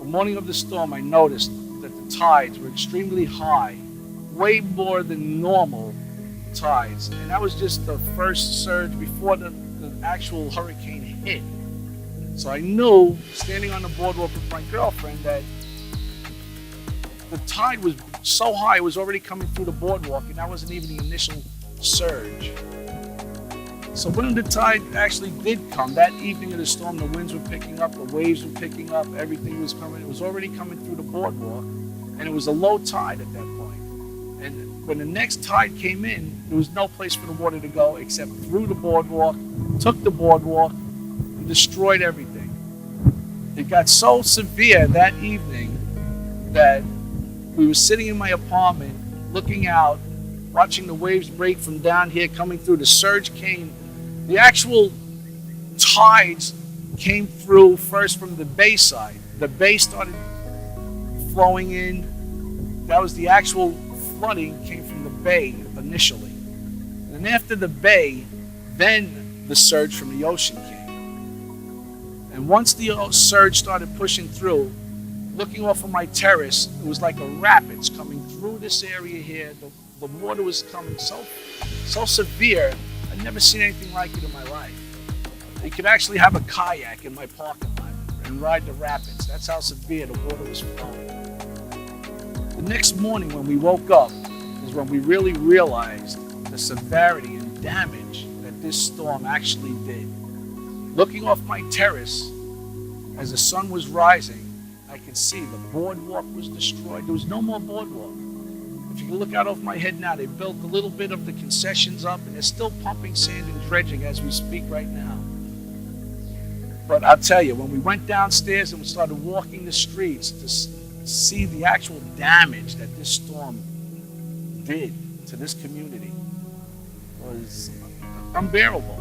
morning of the storm, I noticed that the tides were extremely high, way more than normal tides. And that was just the first surge before the actual hurricane hit. So I knew, standing on the boardwalk with my girlfriend, that the tide was so high it was already coming through the boardwalk, and that wasn't even the initial surge. So when the tide actually did come, that evening of the storm, the winds were picking up, the waves were picking up, everything was coming. It was already coming through the boardwalk, and it was a low tide at that point. And when the next tide came in, there was no place for the water to go except through the boardwalk, took the boardwalk, and destroyed everything. It got so severe that evening that we were sitting in my apartment, looking out, watching the waves break from down here, coming through. The surge came. The actual tides came through first from the bay side. The bay started flowing in. That was the actual flooding came from the bay initially. And after the bay, then the surge from the ocean came. And once the surge started pushing through, looking off of my terrace, it was like a rapids coming through this area here. The water was coming so severe. I'd never seen anything like it in my life. You could actually have a kayak in my parking lot and ride the rapids. That's how severe the water was flowing. The next morning when we woke up is when we really realized the severity and damage that this storm actually did. Looking off my terrace, as the sun was rising, I could see the boardwalk was destroyed. There was no more boardwalk. If you can look out over my head now, they built a little bit of the concessions up, and they're still pumping sand and dredging as we speak right now. But I'll tell you, when we went downstairs and we started walking the streets to see the actual damage that this storm did to this community was unbearable.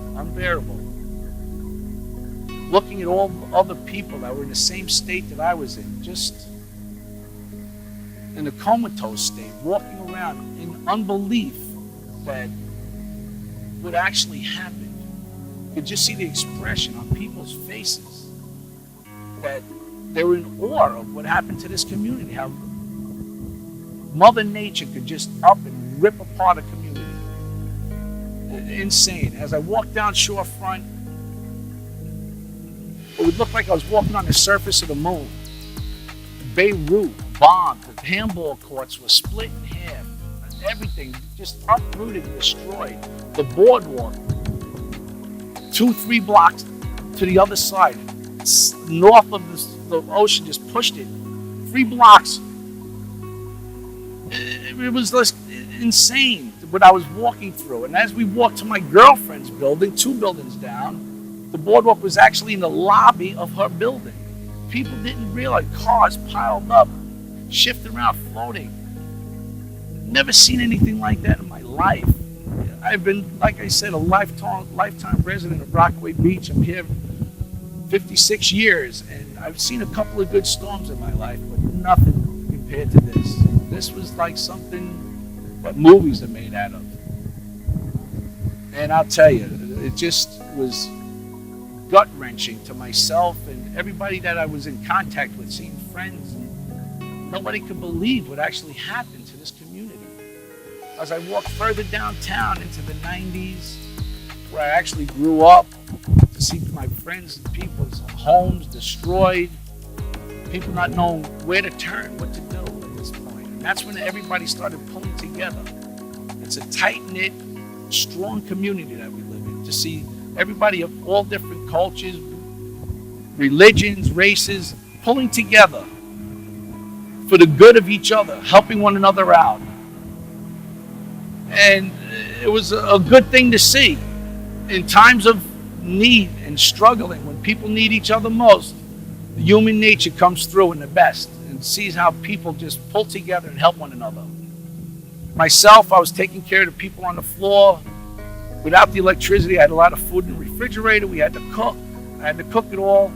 Looking at all the other people that were in the same state that I was in, just in a comatose state, walking around in unbelief that what actually happened. You could just see the expression on people's faces that they were in awe of what happened to this community, how Mother Nature could just up and rip apart a community. Insane. As I walked down shorefront, it would look like I was walking on the surface of the moon. Beirut bombed. The handball courts were split in half. Everything just uprooted and destroyed. The boardwalk, 2-3 blocks to the other side, north of the ocean, just pushed it. 3 blocks. It was just insane what I was walking through. And as we walked to my girlfriend's building, 2 buildings down, the boardwalk was actually in the lobby of her building. People didn't realize, cars piled up, shifting around, floating. Never seen anything like that in my life. I've been, like I said, a lifetime resident of Rockaway Beach. I'm here 56 years, and I've seen a couple of good storms in my life, but nothing compared to this. This was like something that movies are made out of. And I'll tell you, it just was gut-wrenching to myself and everybody that I was in contact with, seeing friends. And nobody could believe what actually happened to this community. As I walked further downtown into the 90s, where I actually grew up, to see my friends and people's homes destroyed, people not knowing where to turn, what to do at this point. And that's when everybody started pulling together. It's a tight-knit, strong community that we live in. To see everybody of all different cultures, religions, races, pulling together for the good of each other, helping one another out. And it was a good thing to see. In times of need and struggling, when people need each other most, human nature comes through in the best and sees how people just pull together and help one another. Myself, I was taking care of the people on the floor. Without the electricity, I had a lot of food in the refrigerator. We had to cook. I had to cook it all.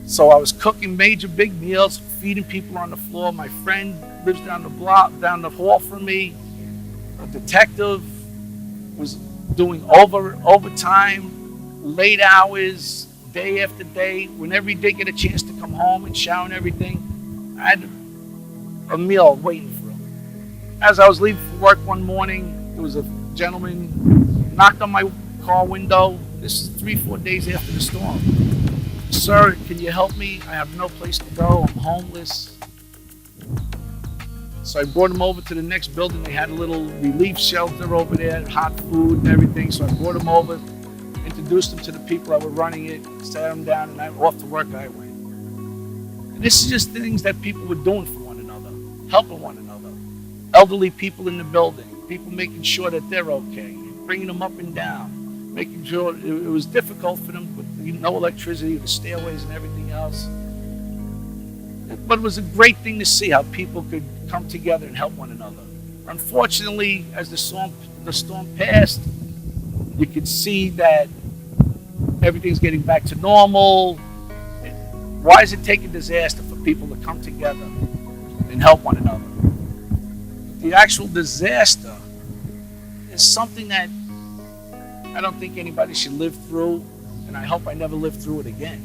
So I was cooking major big meals, feeding people on the floor. My friend lives down the hall from me. A detective was doing overtime, late hours, day after day. Whenever he did get a chance to come home and shower and everything, I had a meal waiting for him. As I was leaving for work one morning, there was a gentleman knocked on my car window. This is 3-4 days after the storm. Sir, can you help me? I have no place to go. I'm homeless. So I brought him over to the next building. They had a little relief shelter over there, hot food and everything. So I brought him over, introduced him to the people that were running it, sat him down, and off to work I went. And this is just things that people were doing for one another, helping one another. Elderly people in the building, people making sure that they're okay, bringing them up and down, making sure it was difficult for them with no electricity, the stairways and everything else. But it was a great thing to see how people could come together and help one another. Unfortunately, as the storm passed, you could see that everything's getting back to normal. Why does it take a disaster for people to come together and help one another? The actual disaster is something that I don't think anybody should live through, and I hope I never live through it again.